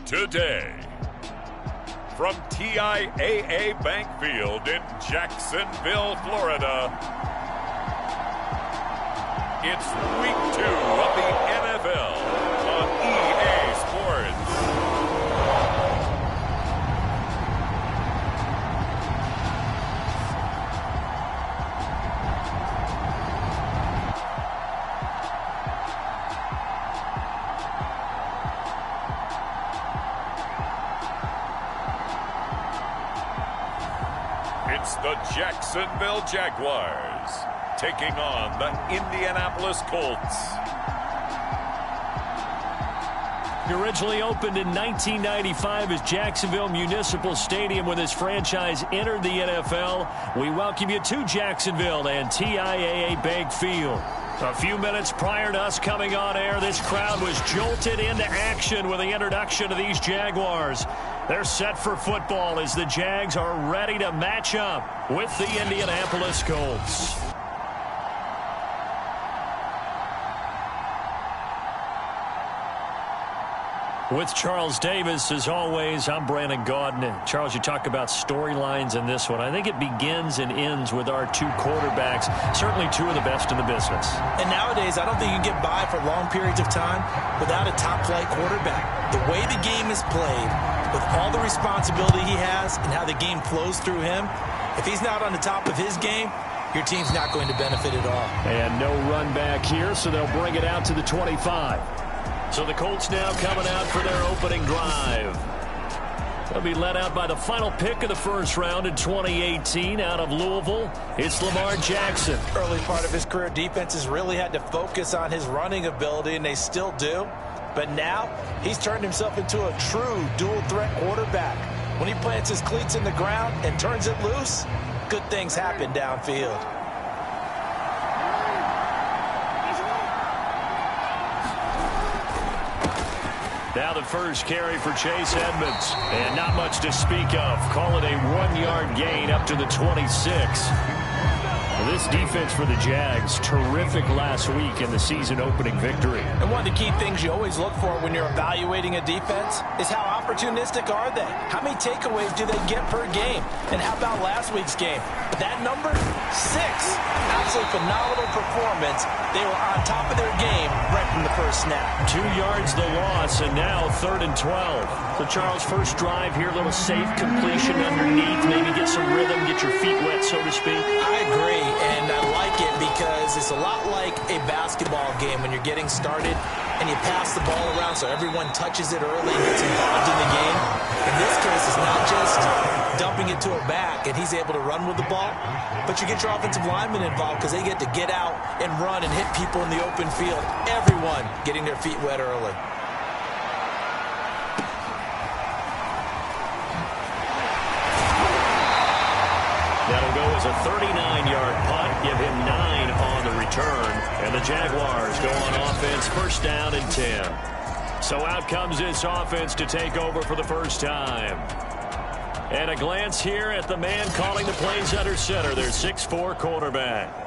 today. From TIAA Bank Field in Jacksonville, Florida, it's Week 2 of the NFL on EA Sports. It's the Jacksonville Jaguars taking on the Indianapolis Colts. It originally opened in 1995 as Jacksonville Municipal Stadium when this franchise entered the NFL. We welcome you to Jacksonville and TIAA Bank Field. A few minutes prior to us coming on air, this crowd was jolted into action with the introduction of these Jaguars. They're set for football as the Jags are ready to match up with the Indianapolis Colts. With Charles Davis, as always, I'm Brandon Gaudin. Charles, you talk about storylines in this one. I think it begins and ends with our two quarterbacks, certainly two of the best in the business. And nowadays, I don't think you can get by for long periods of time without a top-flight quarterback. The way the game is played, with all the responsibility he has and how the game flows through him, if he's not on the top of his game, your team's not going to benefit at all. And no run back here, so they'll bring it out to the 25. So the Colts now coming out for their opening drive. They'll be led out by the final pick of the first round in 2018 out of Louisville. It's Lamar Jackson. Early part of his career, defenses really had to focus on his running ability, and they still do. But now he's turned himself into a true dual-threat quarterback. When he plants his cleats in the ground and turns it loose, good things happen downfield. Now the first carry for Chase Edmonds. And not much to speak of. Call it a 1-yard gain up to the 26. This defense for the Jags, terrific last week in the season-opening victory. And one of the key things you always look for when you're evaluating a defense is how opportunistic are they? How many takeaways do they get per game? And how about last week's game? That number, 6. Absolutely phenomenal performance. They were on top of their game right from the first snap. 2 yards the loss, and now 3rd and 12. So, Charles, first drive here, a little safe completion underneath, maybe get some rhythm, get your feet wet, so to speak. I agree, and I like it because it's a lot like a basketball game when you're getting started and you pass the ball around so everyone touches it early and gets involved in the game. In this case, it's not just dumping it to a back and he's able to run with the ball, but you get your offensive linemen involved because they get to get out and run and hit people in the open field. Everyone getting their feet wet early. That'll go as a 39-yard punt, give him 9 on the return, and the Jaguars go on offense, first down and 10. So out comes this offense to take over for the first time. And a glance here at the man calling the plays under center, their 6'4" quarterback.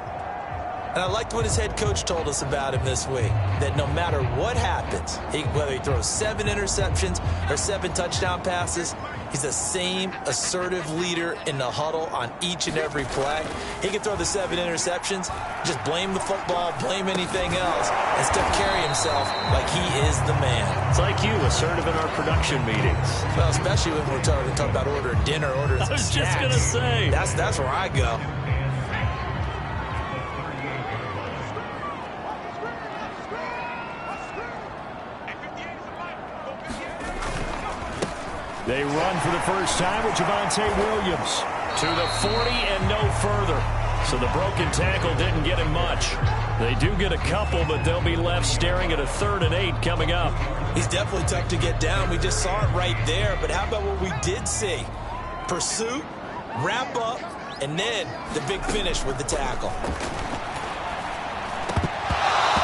And I liked what his head coach told us about him this week, that no matter what happens, whether he throws 7 interceptions or 7 touchdown passes, he's the same assertive leader in the huddle on each and every play. He can throw the 7 interceptions, just blame the football, blame anything else, and still carry himself like he is the man. It's like you, assertive in our production meetings. Well, especially when we're talking about ordering dinner, ordering some snacks. I was just going to say. That's where I go. They run for the first time with Javonte Williams to the 40 and no further. So the broken tackle didn't get him much. They do get a couple, but they'll be left staring at a 3rd and 8 coming up. He's definitely tough to get down. We just saw it right there. But how about what we did see? Pursuit, wrap up, and then the big finish with the tackle.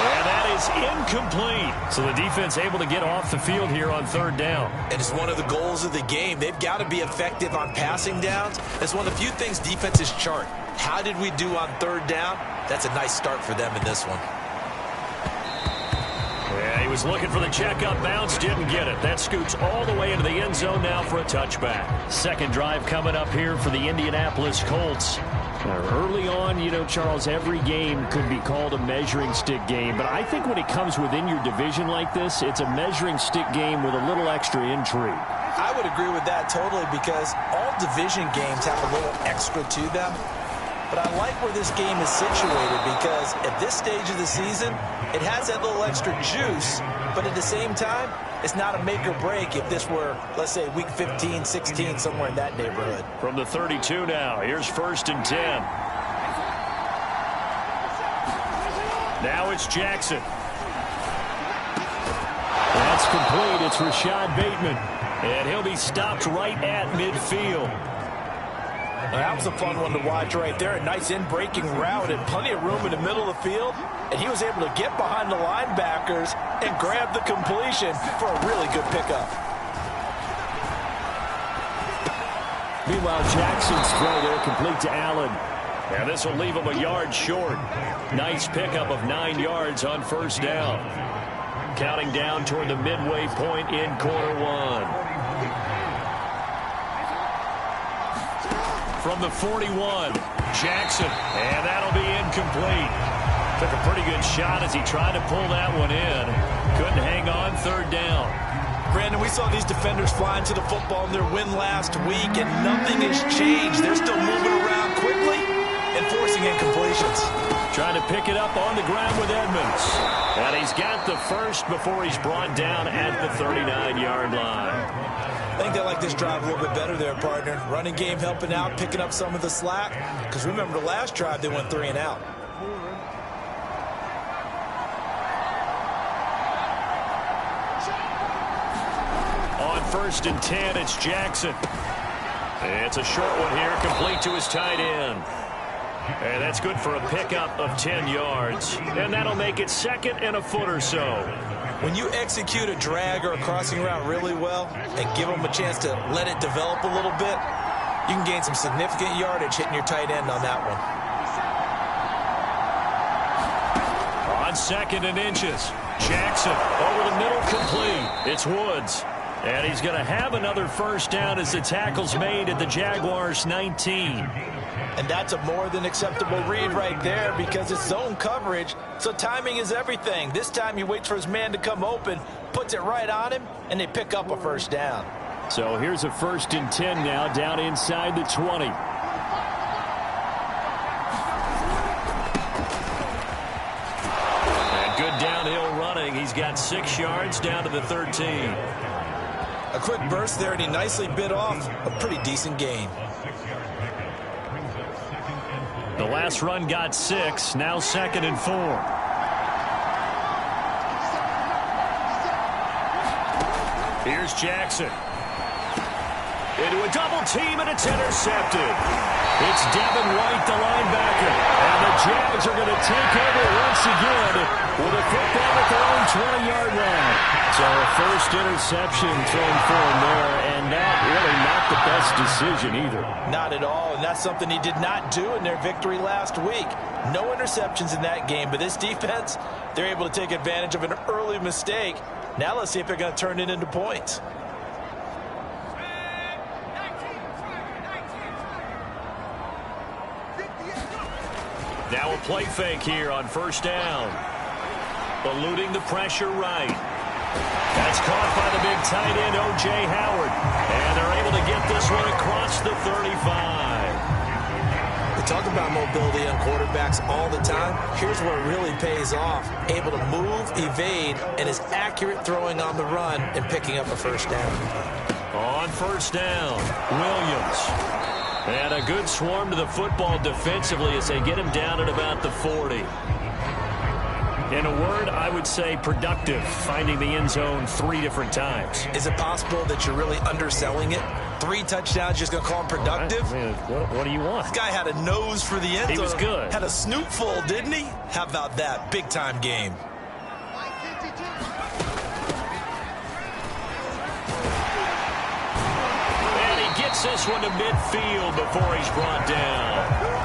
And that is incomplete. So the defense able to get off the field here on 3rd down. And it's one of the goals of the game. They've got to be effective on passing downs. It's one of the few things defenses chart. How did we do on 3rd down? That's a nice start for them in this one. Yeah, he He was looking for the checkup bounce, didn't get it. That scoots all the way into the end zone now for a touchback. Second drive coming up here for the Indianapolis Colts. Early on, you know, Charles, every game could be called a measuring stick game. But I think when it comes within your division like this, it's a measuring stick game with a little extra intrigue. I would agree with that totally, because all division games have a little extra to them. But I like where this game is situated, because at this stage of the season, it has that little extra juice, but at the same time, it's not a make or break if this were, let's say, week 15, 16, somewhere in that neighborhood. From the 32 now, here's 1st and 10. Now it's Jackson. That's complete. It's Rashad Bateman. And he'll be stopped right at midfield. That was a fun one to watch right there. A nice in-breaking route and plenty of room in the middle of the field. And he was able to get behind the linebackers and grab the completion for a really good pickup. Meanwhile, Jackson's throw there complete to Allen. And this will leave him a yard short. Nice pickup of 9 yards on 1st down. Counting down toward the midway point in quarter one. From the 41, Jackson, and that'll be incomplete. Took a pretty good shot as he tried to pull that one in. Couldn't hang on 3rd down. Brandon, we saw these defenders flying to the football in their win last week, and nothing has changed. They're still moving around quickly and forcing incompletions. Trying to pick it up on the ground with Edmonds. And he's got the first before he's brought down at the 39-yard line. I think they like this drive a little bit better there, partner. Running game helping out, picking up some of the slack. Because remember, the last drive, they went 3 and out. On 1st and 10, it's Jackson. It's a short one here, complete to his tight end. And that's good for a pickup of 10 yards. And that'll make it 2nd and a foot or so. When you execute a drag or a crossing route really well and give them a chance to let it develop a little bit, you can gain some significant yardage hitting your tight end on that one. On 2nd and inches, Jackson over the middle, complete. It's Woods. And he's going to have another 1st down as the tackle's made at the Jaguars' 19. And that's a more than acceptable read right there, because it's zone coverage, so timing is everything. This time he waits for his man to come open, puts it right on him, and they pick up a 1st down. So here's a 1st and 10 now, down inside the 20. And good downhill running. He's got 6 yards down to the 13. A quick burst there, and he nicely bit off a pretty decent gain. The last run got 6, now 2nd and 4. Here's Jackson. Into a double team, and it's intercepted. It's Devin White, the linebacker. And the Jags are going to take over once again with a football at their own 20-yard line. So a first interception thrown for him there, and that really not the best decision either. Not at all, and that's something he did not do in their victory last week. No interceptions in that game, but this defense, they're able to take advantage of an early mistake. Now let's see if they're going to turn it into points. Now a play fake here on 1st down. Eluding the pressure right. That's caught by the big tight end, O.J. Howard. And they're able to get this one across the 35. We talk about mobility on quarterbacks all the time. Here's where it really pays off. Able to move, evade, and is accurate throwing on the run and picking up a 1st down. On 1st down, Williams. And a good swarm to the football defensively as they get him down at about the 40. In a word, I would say productive, finding the end zone 3 different times. Is it possible that you're really underselling it? 3 touchdowns, just going to call him productive? I mean, what do you want? This guy had a nose for the end zone. He was good. Had a snoot full, didn't he? How about that? Big-time game. And he gets this one to midfield before he's brought down.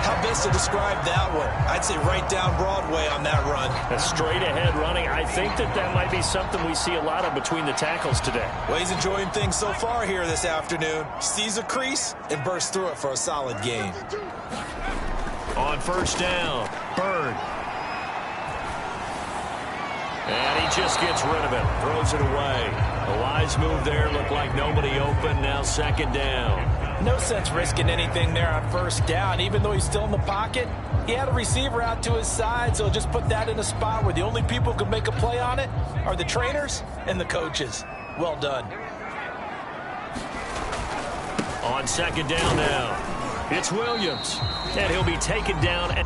How miss to describe that one. I'd say right down Broadway on that run. A straight-ahead running. I think that might be something we see a lot of between the tackles today. Well, he's enjoying things so far here this afternoon. Sees a crease and bursts through it for a solid gain. On first down, Bird. And he just gets rid of it. Throws it away. A wise move there. Looked like nobody open. Now second down. No sense risking anything there on first down. Even though he's still in the pocket, he had a receiver out to his side, so just put that in a spot where the only people who can make a play on it are the trainers and the coaches. Well done. On second down now, it's Williams. And he'll be taken down at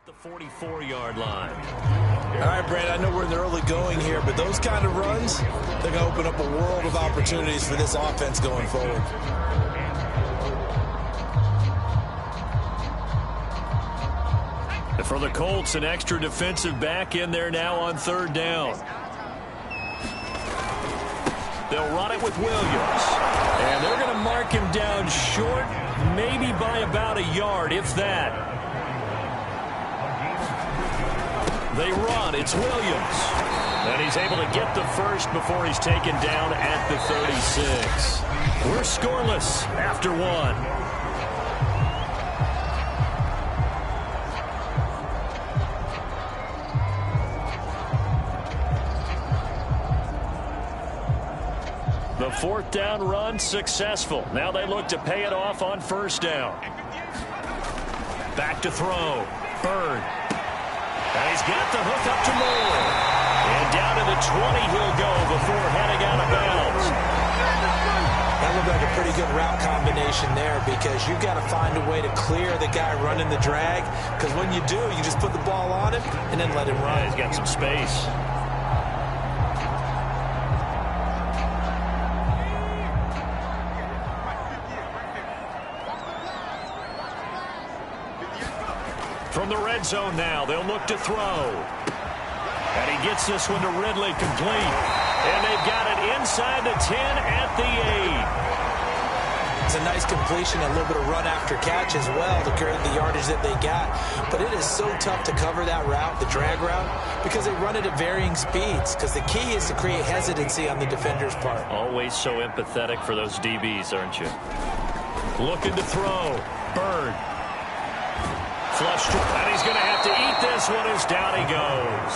the 44-yard line. All right, Brad, I know we're in the early going here, but those kind of runs, they're going to open up a world of opportunities for this offense going forward. And for the Colts, an extra defensive back in there now on third down. They'll run it with Williams. And they're going to mark him down short, maybe by about a yard, if that. They run. It's Williams. And he's able to get the first before he's taken down at the 36. We're scoreless after one. The fourth down run successful. Now they look to pay it off on first down. Back to throw. Bird. And he's got the hook up to Moore. And down to the 20 he'll go before heading out of bounds. That looked like a pretty good route combination there because you've got to find a way to clear the guy running the drag. Because when you do, you just put the ball on him and then let him run. Yeah, he's got some space. From the red zone now, they'll look to throw. And he gets this one to Ridley complete. And they've got it inside the 10 at the 8. It's a nice completion, a little bit of run after catch as well to create the yardage that they got. But it is so tough to cover that route, the drag route, because they run it at varying speeds. Because the key is to create hesitancy on the defender's part. Always so empathetic for those DBs, aren't you? Looking to throw. Bird. Flushed, and he's going to have to eat this one as down he goes.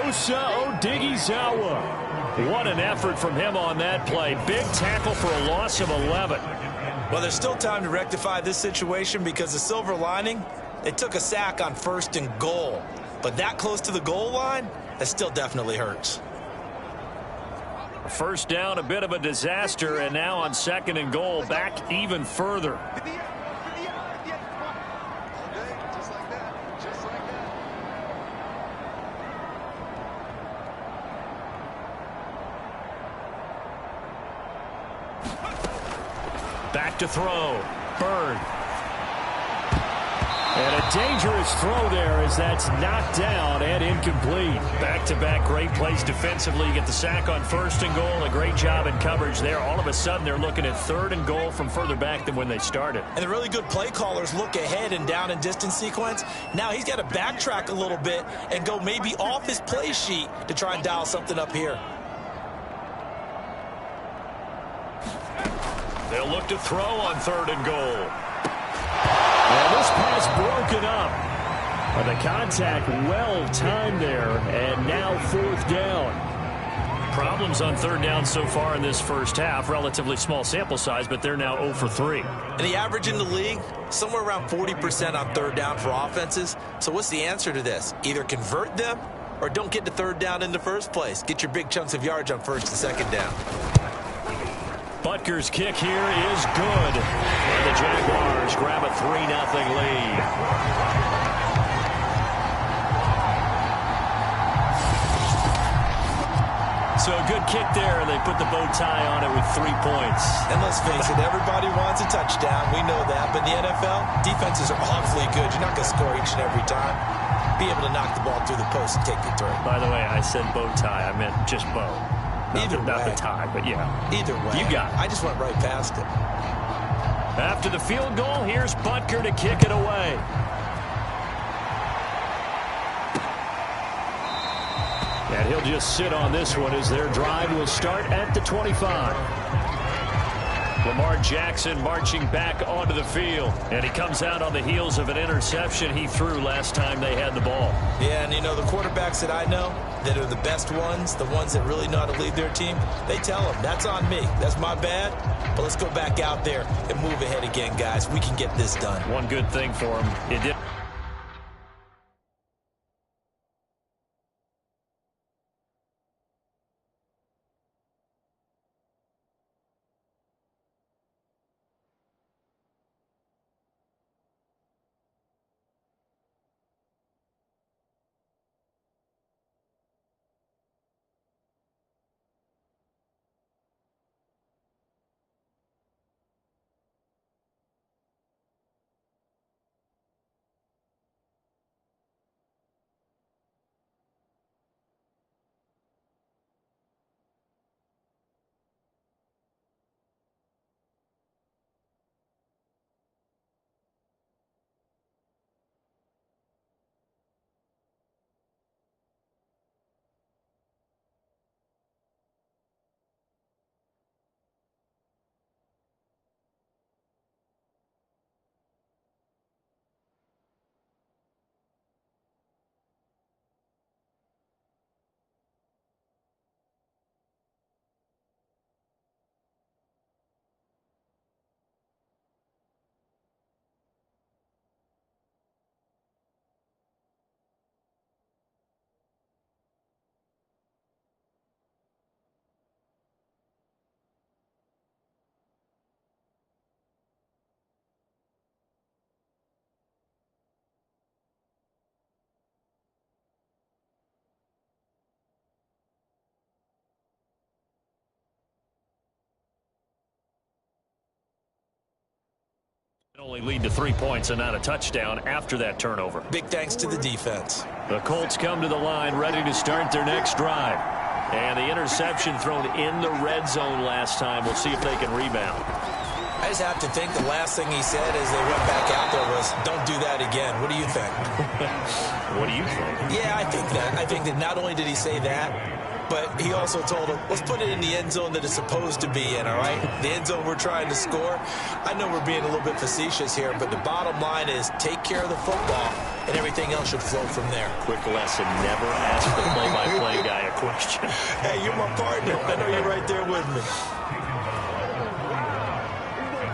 Osa Odighizuwa. What an effort from him on that play. Big tackle for a loss of 11. Well, there's still time to rectify this situation because the silver lining, they took a sack on first and goal. But that close to the goal line, that still definitely hurts. First down, a bit of a disaster, and now on 2nd and goal, back even further. Back to throw. Bird. And a dangerous throw there as that's knocked down and incomplete. Back-to-back great plays defensively. You get the sack on 1st and goal. A great job in coverage there. All of a sudden, they're looking at 3rd and goal from further back than when they started. And the really good play callers look ahead and down and distance sequence. Now he's got to backtrack a little bit and go maybe off his play sheet to try and dial something up here. They'll look to throw on 3rd and goal. And this pass broken up. The contact well timed there, and now 4th down. Problems on 3rd down so far in this first half. Relatively small sample size, but they're now 0 for 3. And the average in the league, somewhere around 40% on 3rd down for offenses. So what's the answer to this? Either convert them or don't get to 3rd down in the first place. Get your big chunks of yards on 1st and 2nd down. Butker's kick here is good. And the Jaguars grab a 3-0 lead. So a good kick there, and they put the bow tie on it with 3 points. And let's face it, everybody wants a touchdown. We know that. But in the NFL, defenses are awfully good. You're not going to score each and every time. Be able to knock the ball through the post and take it through. By the way, I said bow tie. I meant just bow. Not the tie, but yeah. Either way. You got it. I just went right past it. After the field goal, here's Butker to kick it away. And he'll just sit on this one as their drive will start at the 25. Lamar Jackson marching back onto the field. And he comes out on the heels of an interception he threw last time they had the ball. Yeah, and you know, the quarterbacks that I know that are the best ones, the ones that really know how to lead their team, they tell them, that's on me. That's my bad. But let's go back out there and move ahead again, guys. We can get this done. One good thing for him, it did. Only lead to 3 points and not a touchdown after that turnover. Big thanks to the defense. The Colts come to the line ready to start their next drive. And the interception thrown in the red zone last time. We'll see if they can rebound. I just have to think the last thing he said as they went back out there was, don't do that again. What do you think? What do you think? Yeah, I think that. I think that not only did he say that, but he also told him, let's put it in the end zone that it's supposed to be in, all right? The end zone we're trying to score. I know we're being a little bit facetious here, but the bottom line is take care of the football, and everything else should flow from there. Quick lesson, never ask the play-by-play guy a question. Hey, you're my partner. I know you're right there with me.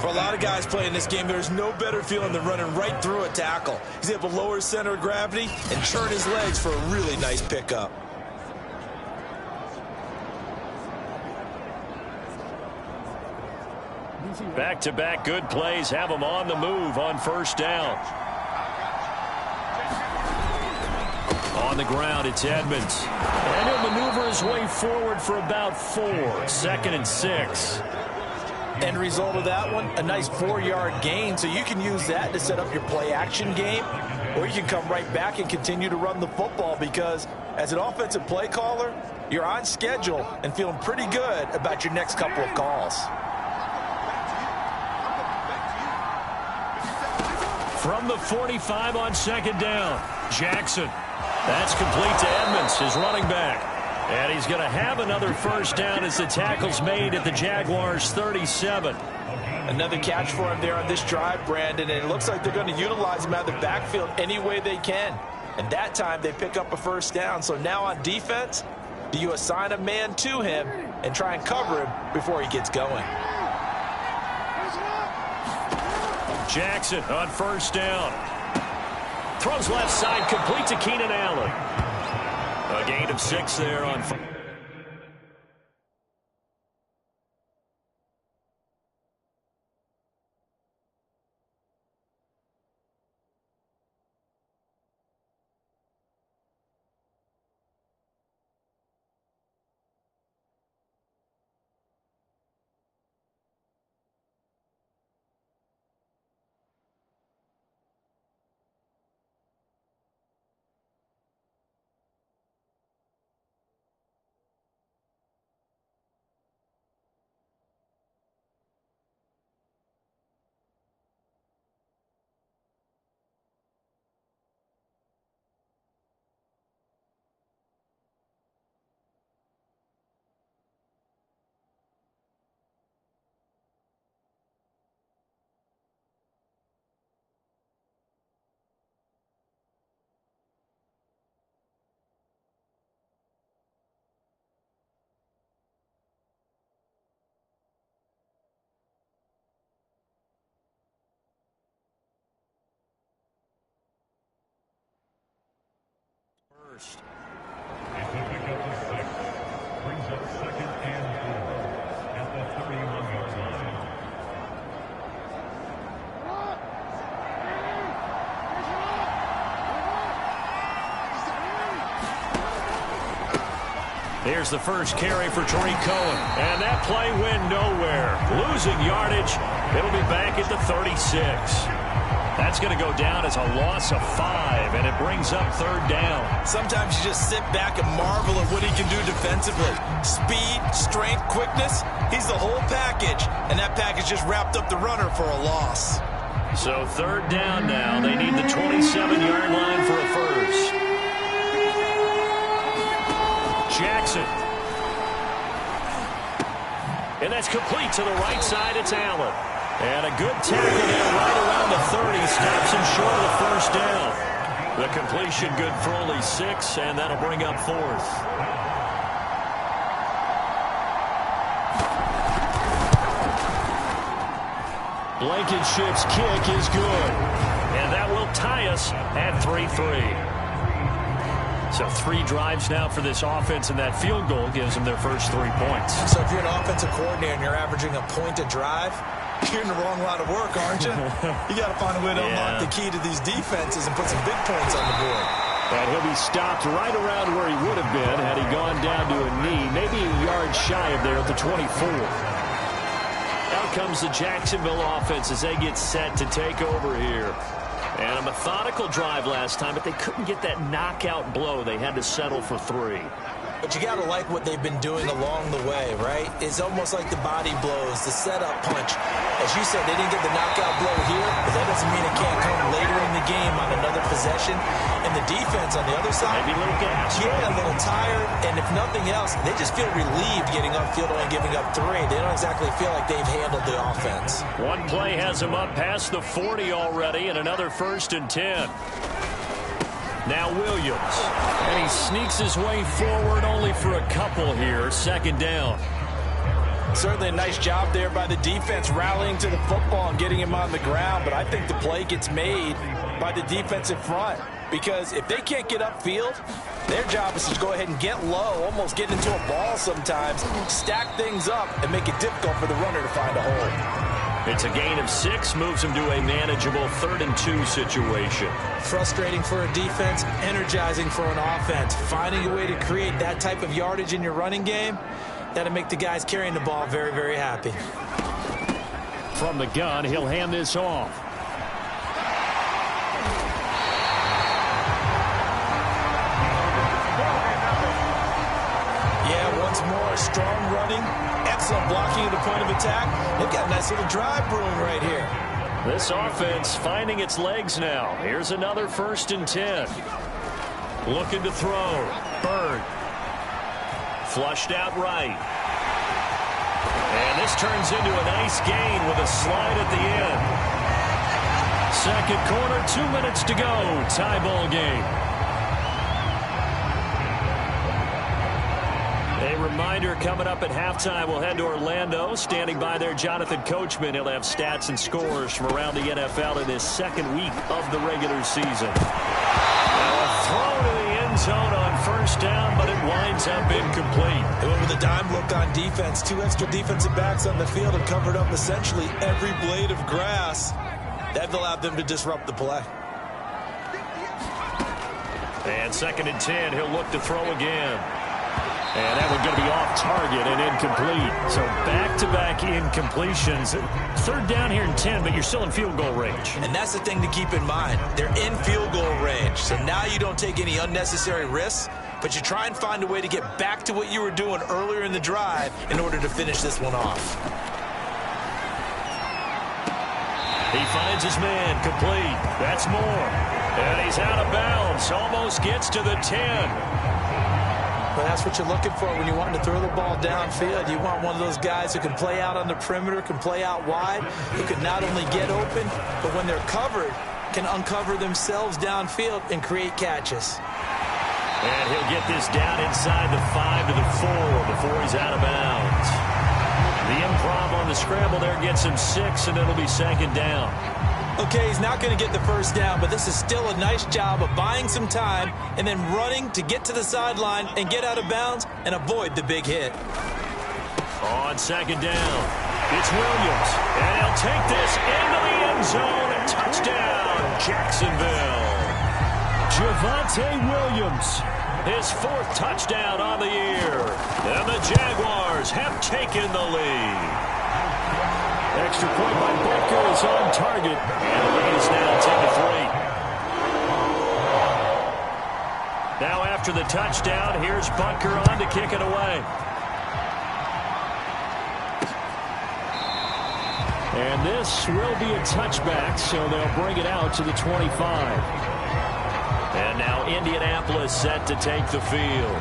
For a lot of guys playing this game, there's no better feeling than running right through a tackle. He's able to lower his center of gravity and churn his legs for a really nice pickup. Back-to-back good plays have him on the move on first down. On the ground, it's Edmonds. And he'll maneuver his way forward for about 4. 2nd and 6. End result of that one, a nice 4-yard gain. So you can use that to set up your play-action game, or you can come right back and continue to run the football, because as an offensive play caller, you're on schedule and feeling pretty good about your next couple of calls. From the 45 on 2nd down, Jackson. That's complete to Edmonds, his running back. And he's going to have another first down as the tackle's made at the Jaguars' 37. Another catch for him there on this drive, Brandon, and it looks like they're going to utilize him out of the backfield any way they can. And that time they pick up a first down. So now on defense, do you assign a man to him and try and cover him before he gets going? Jackson on first down. Throws left side, complete to Keenan Allen. A gain of 6 there on. First. He's going to pick up the 6. Brings up 2nd and 4 at the 31-yard line. Here's the first carry for Tariq Cohen. And that play went nowhere. Losing yardage. It'll be back at the 36. That's going to go down as a loss of 5, and it brings up 3rd down. Sometimes you just sit back and marvel at what he can do defensively. Speed, strength, quickness, he's the whole package, and that package just wrapped up the runner for a loss. So 3rd down now. They need the 27-yard line for a first. Jackson. And that's complete to the right side. It's Allen. And a good tackle there right around the 30. Stops him short of the first down. The completion good for only 6, and that'll bring up 4th. Blankenship's kick is good. And that will tie us at 3-3. So 3 drives now for this offense, and that field goal gives them their first 3 points. So if you're an offensive coordinator and you're averaging a point a drive, you're in the wrong line of work, aren't you? You got to find a way to unlock the key to these defenses and put some big points on the board. And he'll be stopped right around where he would have been had he gone down to a knee, maybe a yard shy of there at the 24. Out comes the Jacksonville offense as they get set to take over here. And a methodical drive last time, but they couldn't get that knockout blow. They had to settle for 3. But you got to like what they've been doing along the way, right? It's almost like the body blows, the setup punch. As you said, they didn't get the knockout blow here, but that doesn't mean it can't come later in the game on another possession. And the defense on the other side, maybe a little gas. Yeah, a little tired. And if nothing else, they just feel relieved getting upfield, only giving up 3. They don't exactly feel like they've handled the offense. One play has them up past the 40 already, and another 1st and 10. Now Williams, and he sneaks his way forward only for a couple here. 2nd down. Certainly a nice job there by the defense rallying to the football and getting him on the ground, but I think the play gets made by the defensive front, because if they can't get upfield, their job is to go ahead and get low, almost get into a ball sometimes, stack things up, and make it difficult for the runner to find a hole. It's a gain of 6, moves them to a manageable 3rd and 2 situation. Frustrating for a defense, energizing for an offense. Finding a way to create that type of yardage in your running game, that'll make the guys carrying the ball very, very happy. From the gun, he'll hand this off. Yeah, once more, strong running, excellent blocking at the point of attack. They've got a nice little drive brewing right here. This offense finding its legs now. Here's another 1st and 10. Looking to throw. Bird. Flushed out right. And this turns into a nice gain with a slide at the end. Second quarter, 2 minutes to go. Tie ball game. A reminder coming up at halftime, we'll head to Orlando. Standing by there, Jonathan Coachman. He'll have stats and scores from around the NFL in his 2nd week of the regular season. Now a throw to the end zone on 1st down, but it winds up incomplete. They went with a dime look on defense. 2 extra defensive backs on the field and covered up essentially every blade of grass. That allowed them to disrupt the play. And 2nd and 10, he'll look to throw again. And that one's going to be off target and incomplete. So back-to-back incompletions. 3rd down here and 10, but you're still in field goal range. And that's the thing to keep in mind. They're in field goal range. So now you don't take any unnecessary risks, but you try and find a way to get back to what you were doing earlier in the drive in order to finish this one off. He finds his man, complete. That's more. And he's out of bounds. Almost gets to the 10. But that's what you're looking for when you want to throw the ball downfield. You want one of those guys who can play out on the perimeter, can play out wide, who can not only get open, but when they're covered, can uncover themselves downfield and create catches. And he'll get this down inside the 5 to the 4 before he's out of bounds. The improv on the scramble there gets him 6, and it'll be 2nd down. Okay, he's not going to get the 1st down, but this is still a nice job of buying some time and then running to get to the sideline and get out of bounds and avoid the big hit. On 2nd down, it's Williams, and he'll take this into the end zone. Touchdown, Jacksonville. Javonte Williams, his 4th touchdown on the year. And the Jaguars have taken the lead. Extra point by Butker is on target. And the lead is now 10-3. Now after the touchdown, here's Butker on to kick it away. And this will be a touchback, so they'll bring it out to the 25. And now Indianapolis set to take the field.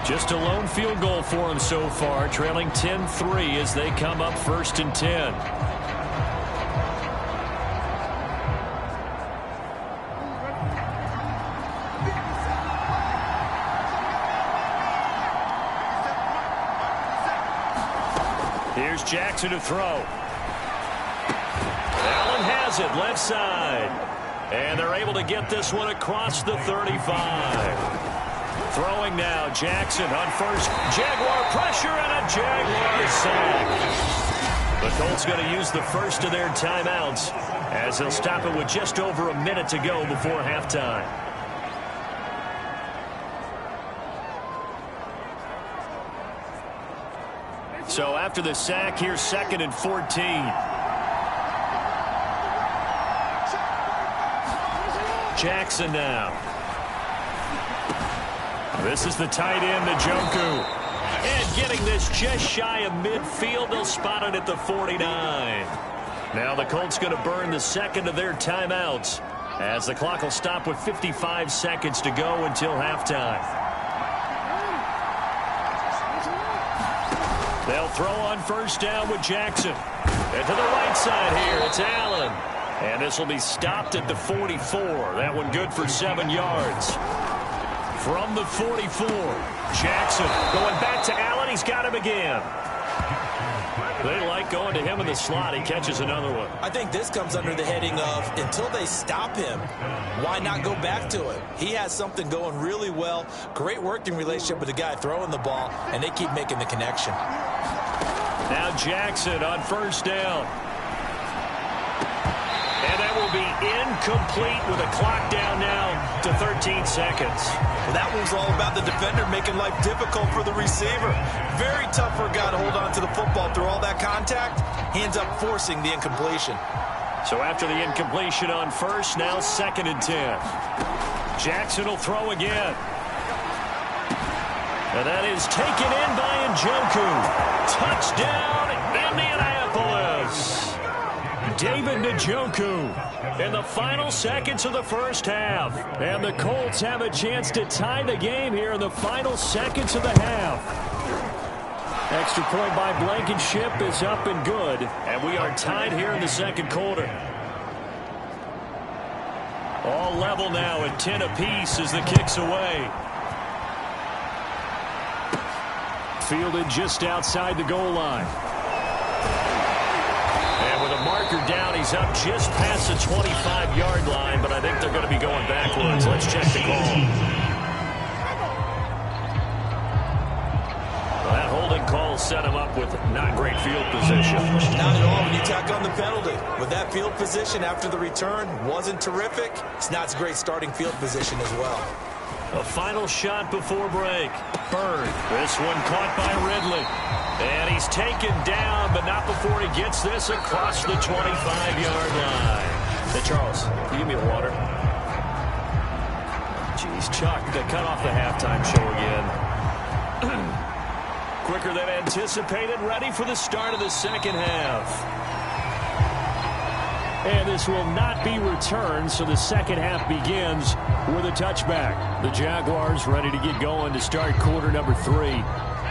Just a lone field goal for them so far, trailing 10-3 as they come up 1st and 10. Here's Jackson to throw. Allen has it, left side. And they're able to get this one across the 35. Throwing now, Jackson on 1st. Jaguar pressure and a Jaguar sack. The Colts going to use the 1st of their timeouts as they'll stop it with just over a minute to go before halftime. So after the sack, here's 2nd and 14. Jackson now. This is the tight end, Njoku. And getting this just shy of midfield, they'll spot it at the 49. Now the Colts going to burn the 2nd of their timeouts as the clock will stop with 55 seconds to go until halftime. They'll throw on 1st down with Jackson. And to the right side here, it's Allen. And this will be stopped at the 44. That one good for 7 yards. From the 44, Jackson going back to Allen. He's got him again. They like going to him in the slot. He catches another one. I think this comes under the heading of until they stop him, why not go back to it? He has something going really well. Great working relationship with the guy throwing the ball, and they keep making the connection. Now Jackson on 1st down. that will be incomplete with a clock down now to 13 seconds. Well, that was all about the defender making life difficult for the receiver. Very tough for a guy to hold on to the football through all that contact. He ends up forcing the incompletion. So after the incompletion on first, now 2nd and 10. Jackson will throw again. And that is taken in by Njoku. Touchdown, Indianapolis. David Njoku in the final seconds of the first half. And the Colts have a chance to tie the game here in the final seconds of the half. Extra point by Blankenship is up and good. And we are tied here in the second quarter. All level now at 10 apiece as the kick's away. Fielded just outside the goal line. And with a marker down, he's up just past the 25-yard line, but I think they're going to be going backwards. Let's check the call. Well, that holding call set him up with not great field position. Not at all when you tack on the penalty. With that field position after the return wasn't terrific. It's not a great starting field position as well. A final shot before break. Bird. This one caught by Ridley. And he's taken down, but not before he gets this across the 25-yard line. Hey, Charles, can you give me a water? Jeez, Chuck, they cut off the halftime show again. Quicker than anticipated, ready for the start of the second half. And this will not be returned, so the second half begins with a touchback. The Jaguars ready to get going to start quarter number 3.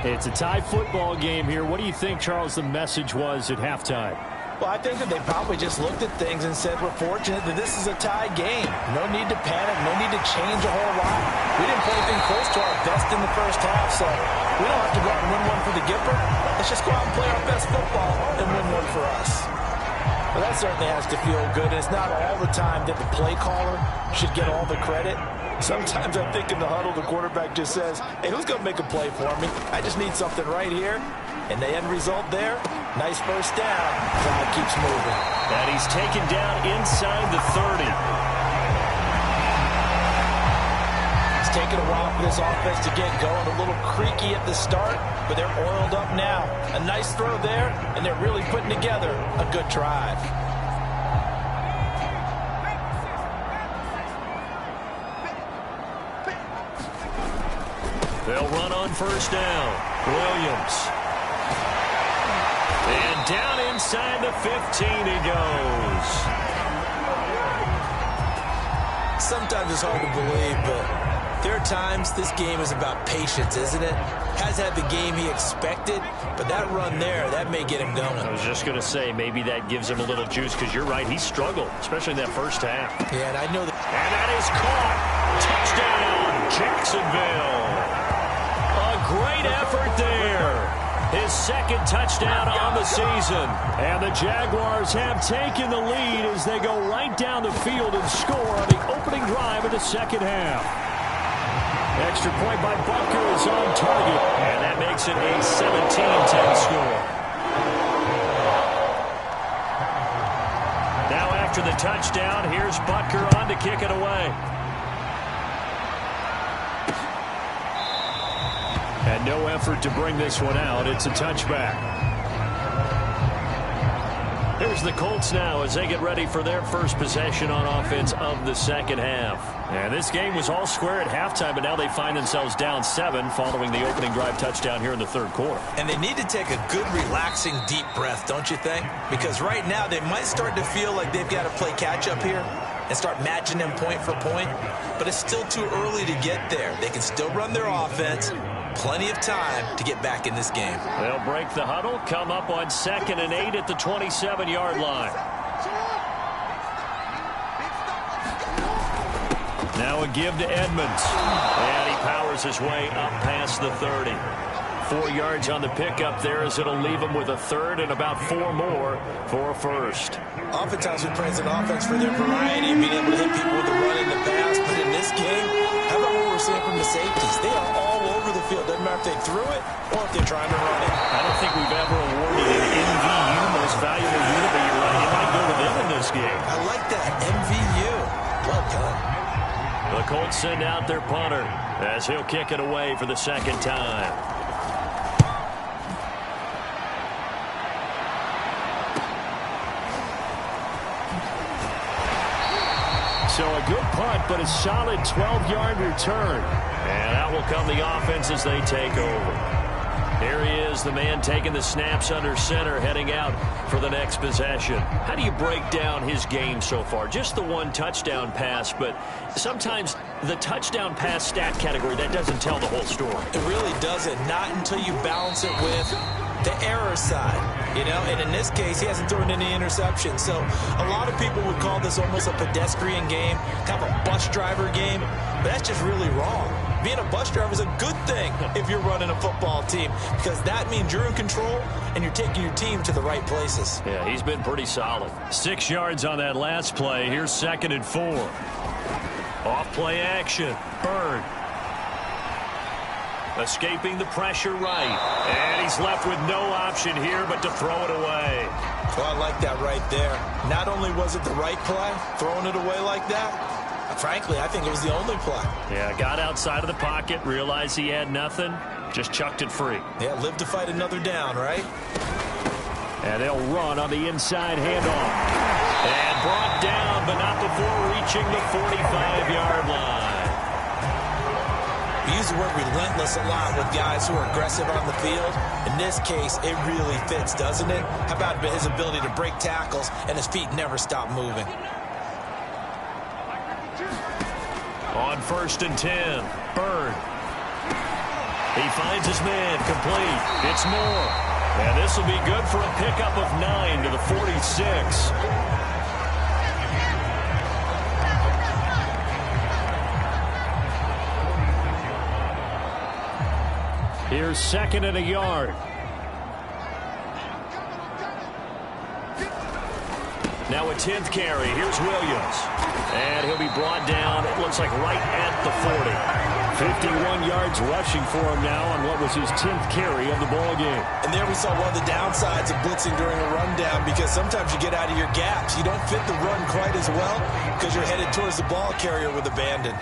It's a tie football game here. What do you think, Charles, the message was at halftime? Well, I think that they probably just looked at things and said, we're fortunate that this is a tie game. No need to panic, no need to change a whole lot. We didn't play anything close to our best in the first half, so we don't have to go out and win one for the Gipper. Let's just go out and play our best football and win one for us. Well, that certainly has to feel good. And it's not all the time that the play caller should get all the credit. Sometimes I think in the huddle, the quarterback just says, hey, who's going to make a play for me? I just need something right here. And the end result there, nice first down. Crowd keeps moving. And he's taken down inside the 30. It's taken a while for this offense to get going. A little creaky at the start, but they're oiled up now. A nice throw there, and they're really putting together a good drive. They'll run on first down. Williams. And down inside the 15 he goes. Sometimes it's hard to believe, but there are times this game is about patience, isn't it? Has had the game he expected, but that run there, that may get him going. I was just going to say, maybe that gives him a little juice, because you're right, he struggled, especially in that first half. Yeah, and I know that. And that is caught. Touchdown, Jacksonville. A great effort there. His second touchdown on the season. And the Jaguars have taken the lead as they go right down the field and score on the opening drive of the second half. Extra point by Butker is on target. And that makes it a 17-10 score. Now after the touchdown, here's Butker on to kick it away. And no effort to bring this one out. It's a touchback. Here's the Colts now as they get ready for their first possession on offense of the second half. And this game was all square at halftime, but now they find themselves down 7 following the opening drive touchdown here in the third quarter. And they need to take a good, relaxing, deep breath, don't you think? Because right now they might start to feel like they've got to play catch-up here and start matching them point for point. But it's still too early to get there. They can still run their offense. Plenty of time to get back in this game. They'll break the huddle, come up on 2nd and 8 at the 27-yard line. Now a give to Edmonds. And he powers his way up past the 30. 4 yards on the pickup there as it'll leave him with a third and about 4 more for a first. Oftentimes we praise an offense for their variety of being able to hit people with the run in the pass. But in this game, how about what we're seeing from the safeties? They are all over the field. Doesn't matter if they threw it or if they're trying to run it. I don't think we've ever awarded an MVU, most valuable unit, but you're right, it might go to them in this this game. I like that. MVU. Well done. The Colts send out their punter as he'll kick it away for the second time. So a good punt, but a solid 12-yard return. And out will come the offense as they take over. Here he is, the man taking the snaps under center, heading out for the next possession. How do you break down his game so far? Just the one touchdown pass, but sometimes the touchdown pass stat category, that doesn't tell the whole story. It really doesn't. Not until you balance it with the error side, you know, and in this case, he hasn't thrown any interceptions. So a lot of people would call this almost a pedestrian game, kind of a bus driver game, but that's just really wrong. Being a bus driver is a good thing if you're running a football team, because that means you're in control and you're taking your team to the right places. Yeah, he's been pretty solid. 6 yards on that last play. Here's 2nd and 4. Off play action. Bird. Escaping the pressure right. And he's left with no option here but to throw it away. Well, I like that right there. Not only was it the right play, throwing it away like that, frankly, I think it was the only play. Yeah, got outside of the pocket, realized he had nothing, just chucked it free. Yeah, live to fight another down, right? And they'll run on the inside handoff. And brought down, but not before reaching the 45-yard line. We use the word relentless a lot with guys who are aggressive on the field. In this case, it really fits, doesn't it? How about his ability to break tackles and his feet never stop moving? On 1st and 10, Bird. He finds his man, complete. It's Moore. And this will be good for a pickup of 9 to the 46. Here's 2nd and a yard. Now a 10th carry. Here's Williams. And he'll be brought down, it looks like right at the 40. 51 yards rushing for him now on what was his 10th carry of the ball game. And there we saw one of the downsides of blitzing during a rundown, because sometimes you get out of your gaps. You don't fit the run quite as well because you're headed towards the ball carrier with abandon.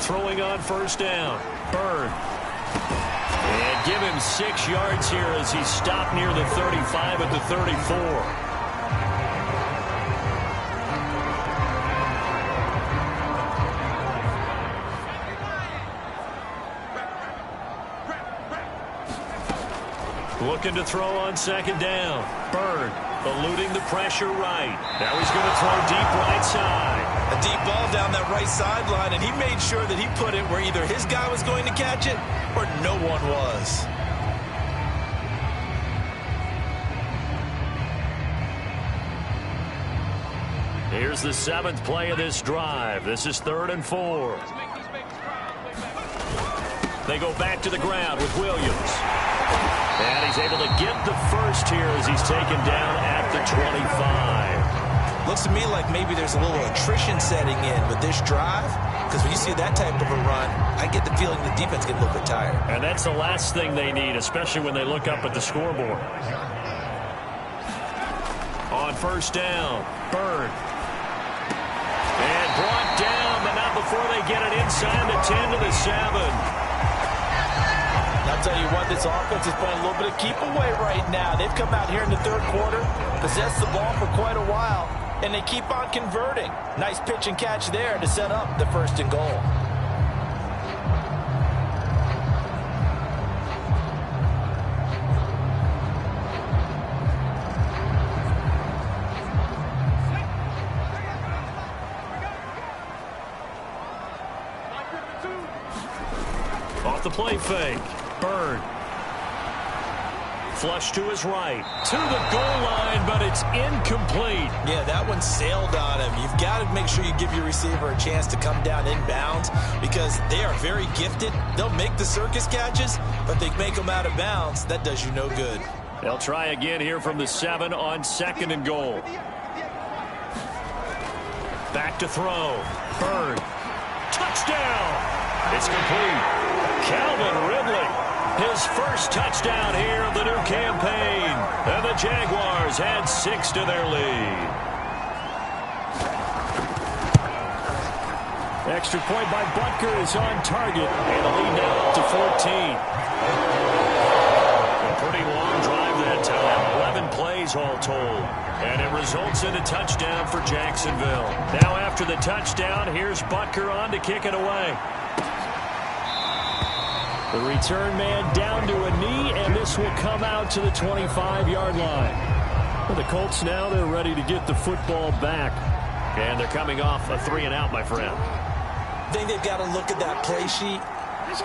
Throwing on 1st down. Bird. And give him 6 yards here as he stopped near the 35 at the 34. Looking to throw on 2nd down. Bird eluding the pressure right. Now he's going to throw deep right side. A deep ball down that right sideline, and he made sure that he put it where either his guy was going to catch it or no one was. Here's the 7th play of this drive. This is 3rd and 4. They go back to the ground with Williams. And he's able to get the first here as he's taken down at the 25. Looks to me like maybe there's a little attrition setting in with this drive, because when you see that type of a run, I get the feeling the defense get a little bit tired. And that's the last thing they need, especially when they look up at the scoreboard. On 1st down, Bird. And brought down, but not before they get it inside the 10 to the 7. I'll tell you what, this offense is playing a little bit of keep away right now. They've come out here in the 3rd quarter, possessed the ball for quite a while, and they keep on converting. Nice pitch and catch there to set up the 1st and goal. Off the play fake. Bird. Flush to his right. To the goal line, but it's incomplete. Yeah, that one sailed on him. You've got to make sure you give your receiver a chance to come down inbounds, because they are very gifted. They'll make the circus catches, but they make them out of bounds. That does you no good. They'll try again here from the 7 on 2nd and goal. Back to throw. Bird. Touchdown. It's complete. Calvin Ridley. His first touchdown here of the new campaign. And the Jaguars add 6 to their lead. Extra point by Butker is on target. And the lead now up to 14. A pretty long drive that time. 11 plays all told. And it results in a touchdown for Jacksonville. Now after the touchdown, here's Butker on to kick it away. The return man down to a knee, and this will come out to the 25-yard line. For the Colts now, they're ready to get the football back. And they're coming off a 3-and-out, my friend. I think they've got to look at that play sheet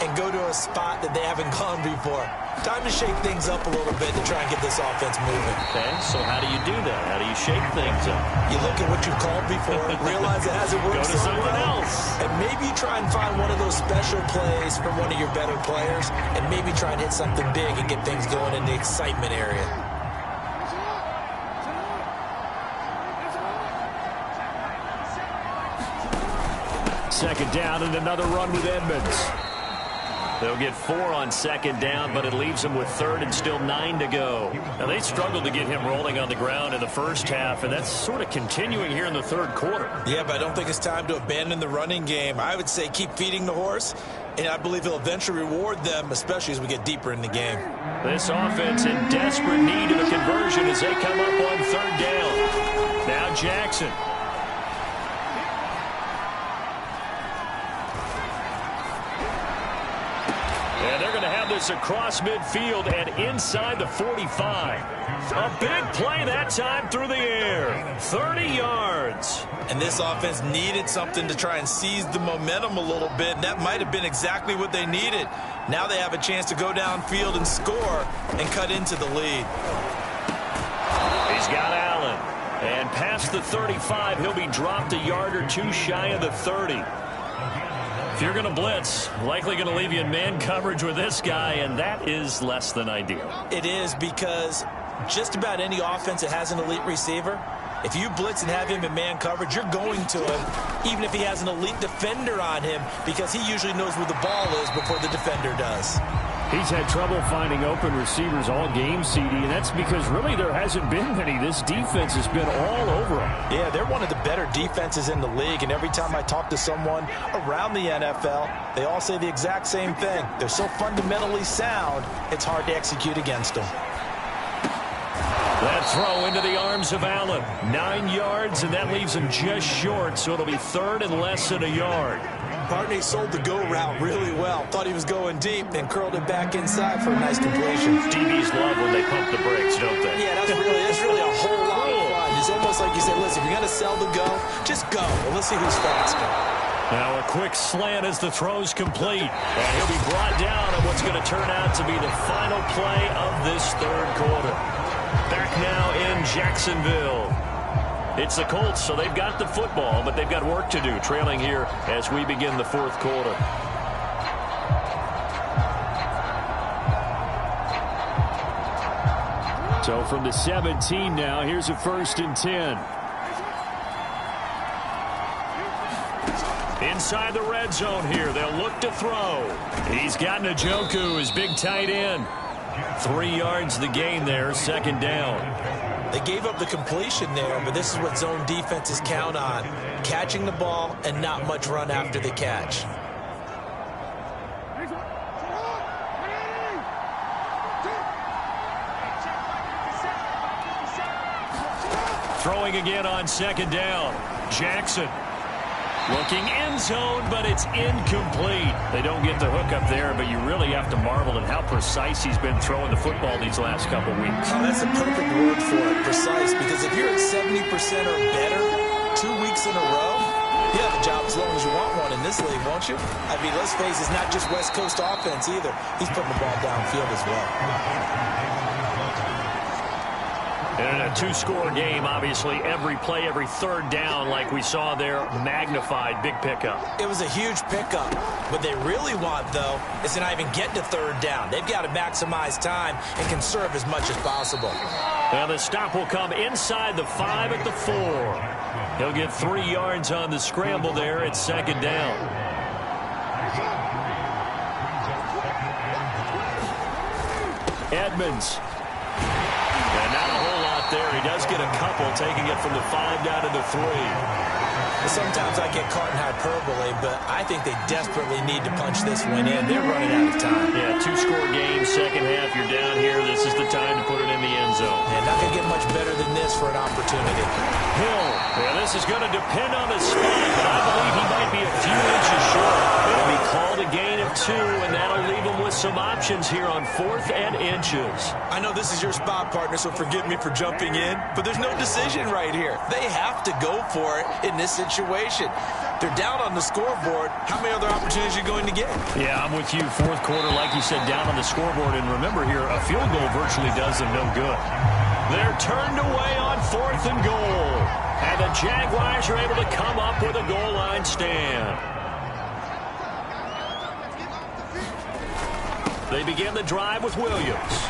and go to a spot that they haven't gone before. Time to shake things up a little bit to try and get this offense moving. Okay, so how do you do that? How do you shake things up? You look at what you've called before, realize it hasn't worked Go to so something well, else. and maybe try and find one of those special plays from one of your better players, and maybe try and hit something big and get things going in the excitement area. Second down and another run with Edmonds. They'll get 4 on second down, but it leaves them with third and still 9 to go. Now, they struggled to get him rolling on the ground in the first half, and that's sort of continuing here in the third quarter. Yeah, but I don't think it's time to abandon the running game. I would say keep feeding the horse, and I believe he'll eventually reward them, especially as we get deeper in the game. This offense in desperate need of a conversion as they come up on third down. Now Jackson. And they're going to have this across midfield and inside the 45. A big play that time through the air. 30 yards. And this offense needed something to try and seize the momentum a little bit, and that might have been exactly what they needed. Now they have a chance to go downfield and score and cut into the lead. He's got Allen. And past the 35, he'll be dropped a yard or two shy of the 30. If you're going to blitz, likely going to leave you in man coverage with this guy, and that is less than ideal. It is, because just about any offense that has an elite receiver, if you blitz and have him in man coverage, you're going to him, even if he has an elite defender on him, because he usually knows where the ball is before the defender does. He's had trouble finding open receivers all game, CD, and that's because really there hasn't been many. This defense has been all over him. Yeah, they're one of the better defenses in the league, and every time I talk to someone around the NFL, they all say the exact same thing. They're so fundamentally sound, it's hard to execute against them. That throw into the arms of Allen. 9 yards, and that leaves him just short, so it'll be third and less than a yard. Barney sold the go route really well. Thought he was going deep, then curled it back inside for a nice completion. DBs love when they pump the brakes, don't they? Yeah, that's really a whole lot of fun. It's almost like you say, listen, if you're going to sell the go, just go. And let's see who's faster. Now a quick slant as the throw's complete. And he'll be brought down on what's going to turn out to be the final play of this third quarter. Back now in Jacksonville. It's the Colts, so they've got the football, but they've got work to do, trailing here as we begin the fourth quarter. So from the 17 now, here's a 1st and 10. Inside the red zone here, they'll look to throw. He's got Njoku, his big tight end. 3 yards the gain there, second down. They gave up the completion there, but this is what zone defenses count on. Catching the ball and not much run after the catch. Throwing again on second down. Jackson. Looking end zone, but it's incomplete. They don't get the hook up there, but you really have to marvel at how precise he's been throwing the football these last couple weeks. Oh, that's a perfect word for it, precise, because if you're at 70% or better 2 weeks in a row, you have a job as long as you want one in this league, won't you? I mean, let's face it, it's not just West Coast offense either. He's putting the ball downfield as well. And in a two-score game, obviously, every play, every third down, like we saw there, magnified, big pickup. It was a huge pickup. What they really want, though, is to not even get to third down. They've got to maximize time and conserve as much as possible. Now the stop will come inside the 5 at the 4. He'll get 3 yards on the scramble there at second down. Edmonds. And not a whole lot there. He does get a couple, taking it from the 5 down to the 3. Sometimes I get caught in hyperbole, but I think they desperately need to punch this one in. They're running out of time. Yeah, 2-score game, second half. You're down here. This is the time to put it in the end zone. And not going to get much better than this for an opportunity. Hill. Yeah, this is going to depend on the spot, but I believe he might be a few inches short. It'll be called a gain of 2, and that'll leave him with some options here on 4th and inches. I know this is your spot, partner, so forgive me for jumping in, but there's no decision right here. They have to go for it in this situation. They're down on the scoreboard. How many other opportunities are you going to get? Yeah, I'm with you. 4th quarter, like you said, down on the scoreboard. And remember here, a field goal virtually does them no good. They're turned away on 4th and goal. And the Jaguars are able to come up with a goal line stand. They begin the drive with Williams.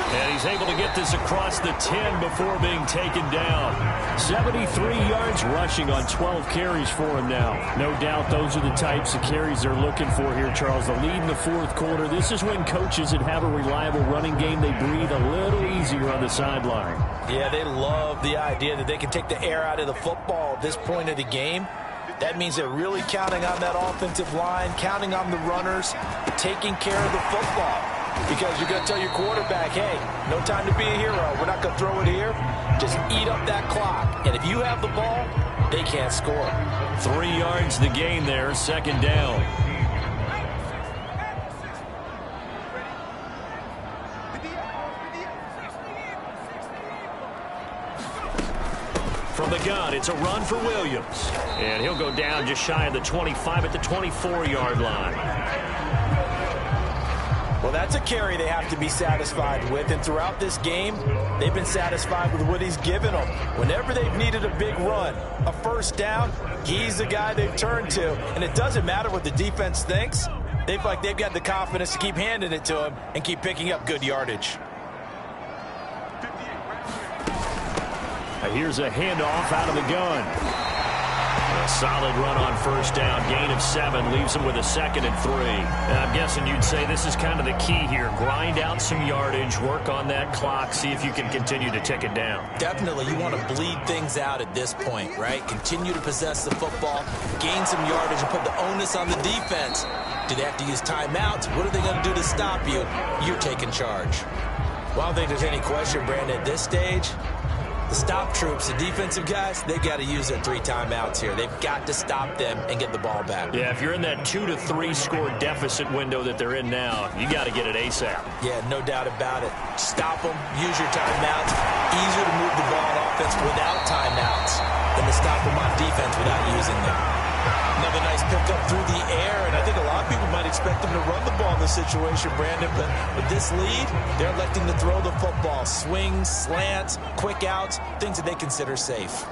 And he's able to get this across the 10 before being taken down. 73 yards rushing on 12 carries for him now. No doubt those are the types of carries they're looking for here, Charles. The lead in the 4th quarter. This is when coaches that have a reliable running game, they breathe a little easier on the sideline. Yeah, they love the idea that they can take the air out of the football at this point of the game. That means they're really counting on that offensive line, counting on the runners, taking care of the football. Because you're going to tell your quarterback, hey, no time to be a hero. We're not going to throw it here. Just eat up that clock. And if you have the ball, they can't score. 3 yards the gain there, second down. From the gun, it's a run for Williams. And he'll go down just shy of the 25 at the 24-yard line. Well, that's a carry they have to be satisfied with, and throughout this game, they've been satisfied with what he's given them. Whenever they've needed a big run, a first down, he's the guy they've turned to, and it doesn't matter what the defense thinks. They feel like they've got the confidence to keep handing it to him and keep picking up good yardage. Here's a handoff out of the gun. A solid run on first down. Gain of 7 leaves him with a 2nd and 3. And I'm guessing you'd say this is kind of the key here. Grind out some yardage, work on that clock, see if you can continue to tick it down. Definitely, you want to bleed things out at this point, right? Continue to possess the football, gain some yardage, and put the onus on the defense. Do they have to use timeouts? What are they going to do to stop you? You're taking charge. Well, I don't think there's any question, Brandon, at this stage. The stop troops, the defensive guys, they've got to use their 3 timeouts here. They've got to stop them and get the ball back. Yeah, if you're in that 2 to 3 score deficit window that they're in now, you got to get it ASAP. Yeah, no doubt about it. Stop them, use your timeouts. Easier to move the ball on offense without timeouts than to stop them on defense without using them. Another nice pickup through the air, and I think a lot of people might expect them to run the ball in this situation, Brandon, but with this lead, they're electing to throw the football. Swings, slants, quick outs, things that they consider safe.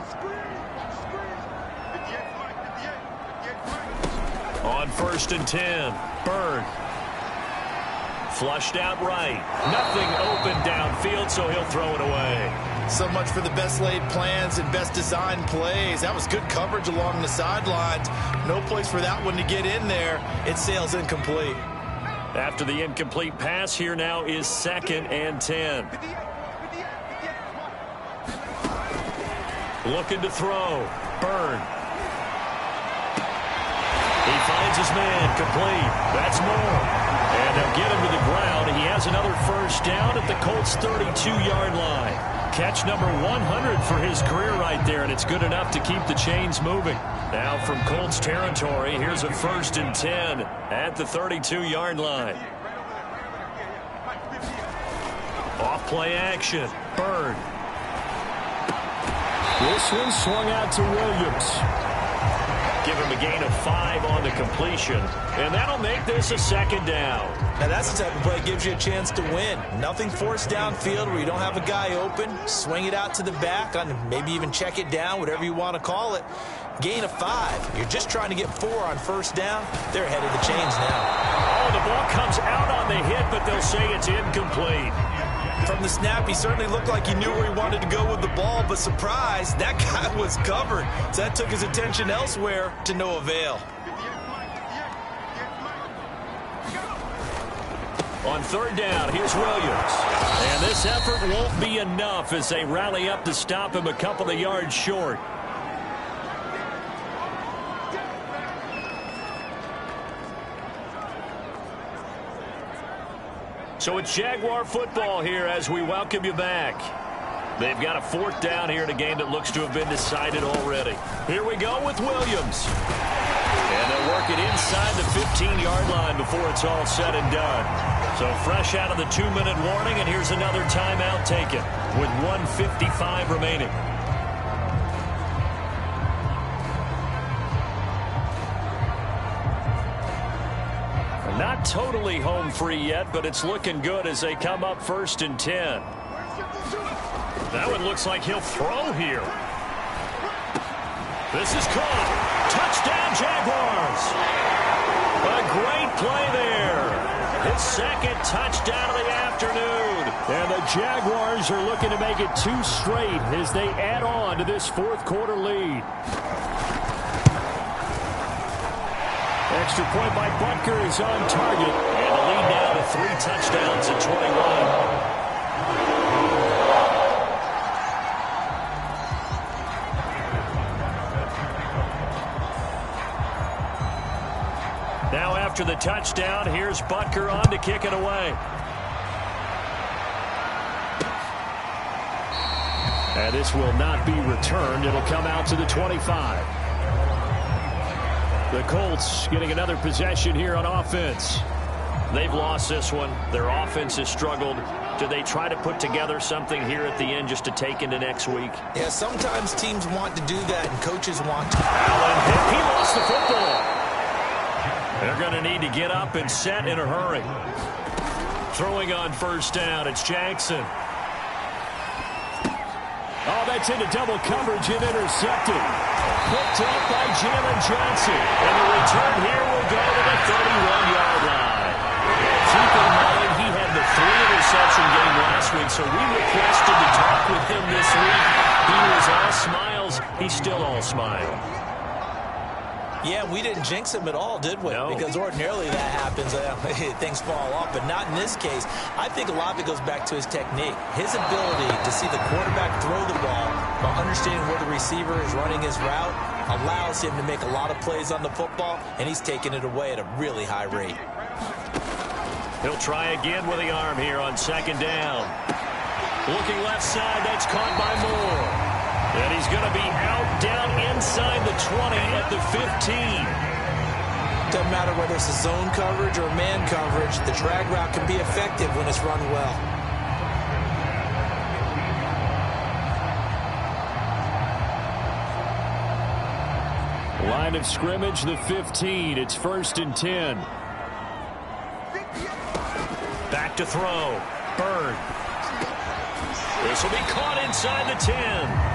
On 1st and 10, Bird. Flushed out right. Nothing open downfield, so he'll throw it away. So much for the best laid plans and best designed plays. That was good coverage along the sidelines. No place for that one to get in there. It sails incomplete. After the incomplete pass, here now is 2nd and 10. Looking to throw. Byrne. He finds his man, complete. That's more. And they'll get him to the ground. He has another first down at the Colts' 32-yard line. Catch number 100 for his career right there, and it's good enough to keep the chains moving. Now from Colts territory, here's a 1st and 10 at the 32-yard line. Off play action. Bird. This one swung out to Williams. Give him a gain of 5 on the completion, and that'll make this a 2nd down. Now that's the type of play that gives you a chance to win. Nothing forced downfield where you don't have a guy open. Swing it out to the back, on maybe even check it down, whatever you want to call it. Gain of 5. You're just trying to get 4 on first down. They're ahead of the chains now. Oh, the ball comes out on the hit, but they'll say it's incomplete. From the snap, he certainly looked like he knew where he wanted to go with the ball, but surprise, that guy was covered. So that took his attention elsewhere to no avail. On third down, here's Williams. And this effort won't be enough as they rally up to stop him a couple of yards short. So it's Jaguar football here as we welcome you back. They've got a fourth down here in a game that looks to have been decided already. Here we go with Williams. And they'll work it inside the 15-yard line before it's all said and done. So fresh out of the 2-minute warning, and here's another timeout taken with 1:55 remaining. Not totally home free yet, but it's looking good as they come up 1st and 10. That one looks like he'll throw here. This is caught. Touchdown, Jaguars. A great play there. His second touchdown of the afternoon. And the Jaguars are looking to make it 2 straight as they add on to this fourth quarter lead. Extra point by Butker is on target. And the lead now to 3 touchdowns at 21. Now after the touchdown, here's Butker on to kick it away. And this will not be returned. It'll come out to the 25. The Colts getting another possession here on offense. They've lost this one. Their offense has struggled. Do they try to put together something here at the end just to take into next week? Yeah, sometimes teams want to do that and coaches want to. Allen, he lost the football. They're going to need to get up and set in a hurry. Throwing on first down, it's Jackson. Oh, that's into double coverage and intercepted. Picked up by Jalen Johnson. And the return here will go to the 31-yard line. Keep in mind, he had the 3-interception game last week, so we requested to talk with him this week. He was all smiles. He's still all smile. Yeah, we didn't jinx him at all, did we? No. Because ordinarily that happens. Things fall off, but not in this case. I think a lot of it goes back to his technique. His ability to see the quarterback throw the ball while understanding where the receiver is running his route allows him to make a lot of plays on the football, and he's taking it away at a really high rate. He'll try again with the arm here on second down. Looking left side, that's caught by Moore. And he's going to be out down inside the 20 at the 15. Doesn't matter whether it's a zone coverage or man coverage, the drag route can be effective when it's run well. Line of scrimmage, the 15. It's 1st and 10. Back to throw. Bird. This will be caught inside the 10.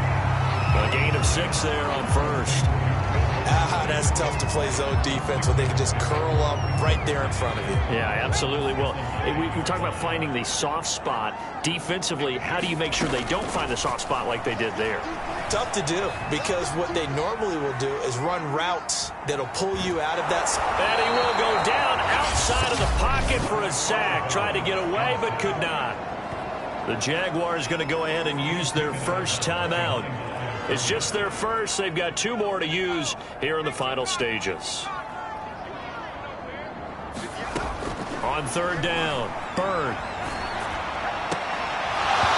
A gain of 6 there on first. That's tough to play zone defense when they can just curl up right there in front of you. Yeah, absolutely. Well, we talk about finding the soft spot. Defensively, how do you make sure they don't find the soft spot like they did there? Tough to do, because what they normally will do is run routes that'll pull you out of that spot. And he will go down outside of the pocket for a sack. Tried to get away, but could not. The Jaguars going to go ahead and use their first timeout. It's just their first. They've got 2 more to use here in the final stages. On third down, Bird.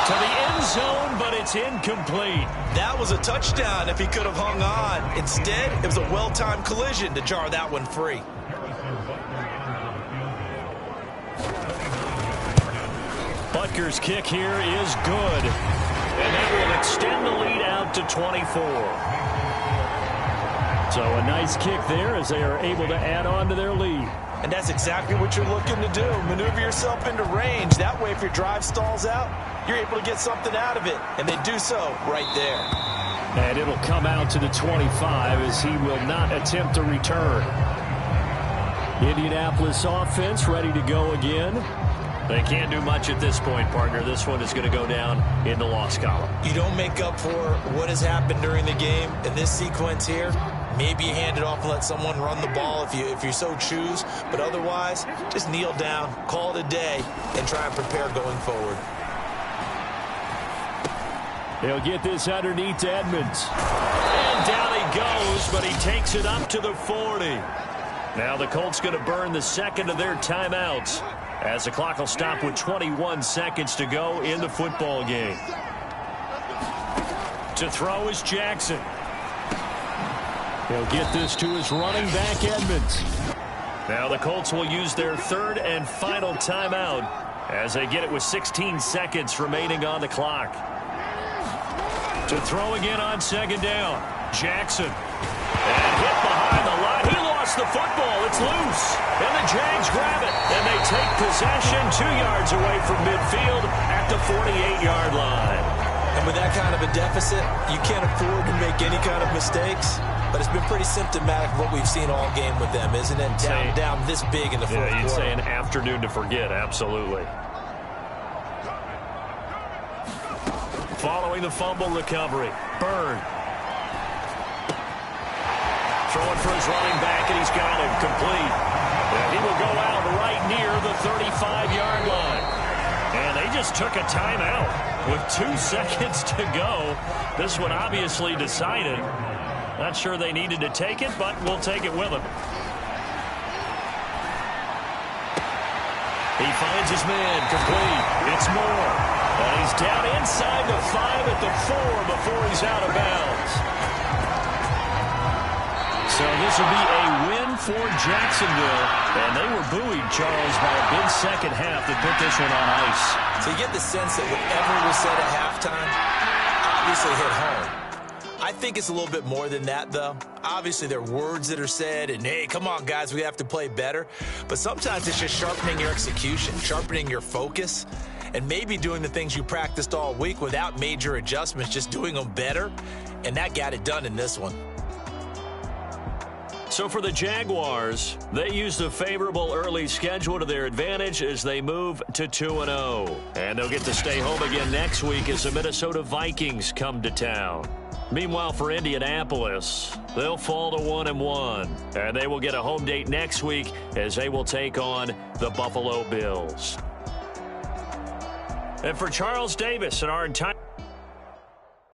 To the end zone, but it's incomplete. That was a touchdown if he could have hung on. Instead, it was a well-timed collision to jar that one free. Butker's kick here is good. And that will extend the lead out to 24. So a nice kick there as they are able to add on to their lead. And that's exactly what you're looking to do. Maneuver yourself into range. That way, if your drive stalls out, you're able to get something out of it. And they do so right there. And it'll come out to the 25 as he will not attempt to return. Indianapolis offense ready to go again. They can't do much at this point, partner. This one is going to go down in the loss column. You don't make up for what has happened during the game in this sequence here Maybe you hand it off and let someone run the ball if you so choose. But otherwise, just kneel down, call it a day, and try and prepare going forward. He'll get this underneath to Edmonds. And down he goes, but he takes it up to the 40. Now the Colts going to burn the second of their timeouts as the clock will stop with 21 seconds to go in the football game. To throw is Jackson. He'll get this to his running back, Edmonds. Now the Colts will use their third and final timeout as they get it with 16 seconds remaining on the clock. To throw again on second down, Jackson. And hit behind the line. He lost the football. It's loose. And the Jags grab it. And they take possession 2 yards away from midfield at the 48-yard line. And with that kind of a deficit, you can't afford to make any kind of mistakes. But it's been pretty symptomatic of what we've seen all game with them, isn't it? Down this big in the fourth quarter. You'd say an afternoon to forget, absolutely. Following the fumble recovery, Byrne. Throwing for his running back, and he's got him complete. And he will go out right near the 35-yard line. And they just took a timeout with 2 seconds to go. This one obviously decided. Not sure they needed to take it, but we'll take it with them. He finds his man complete. It's Moore. And he's down inside the 5 at the 4 before he's out of bounds. So this will be a win for Jacksonville. And they were buoyed, Charles, by a big second half that put this one on ice. So you get the sense that whatever was said at halftime obviously hit home. I think it's a little bit more than that, though. Obviously, there are words that are said, and, hey, come on, guys, we have to play better. But sometimes it's just sharpening your execution, sharpening your focus, and maybe doing the things you practiced all week without major adjustments, just doing them better. And that got it done in this one. So for the Jaguars, they use the favorable early schedule to their advantage as they move to 2-0. And they'll get to stay home again next week as the Minnesota Vikings come to town. Meanwhile, for Indianapolis, they'll fall to 1-1. And they will get a home date next week as they will take on the Buffalo Bills. And for Charles Davis and our entire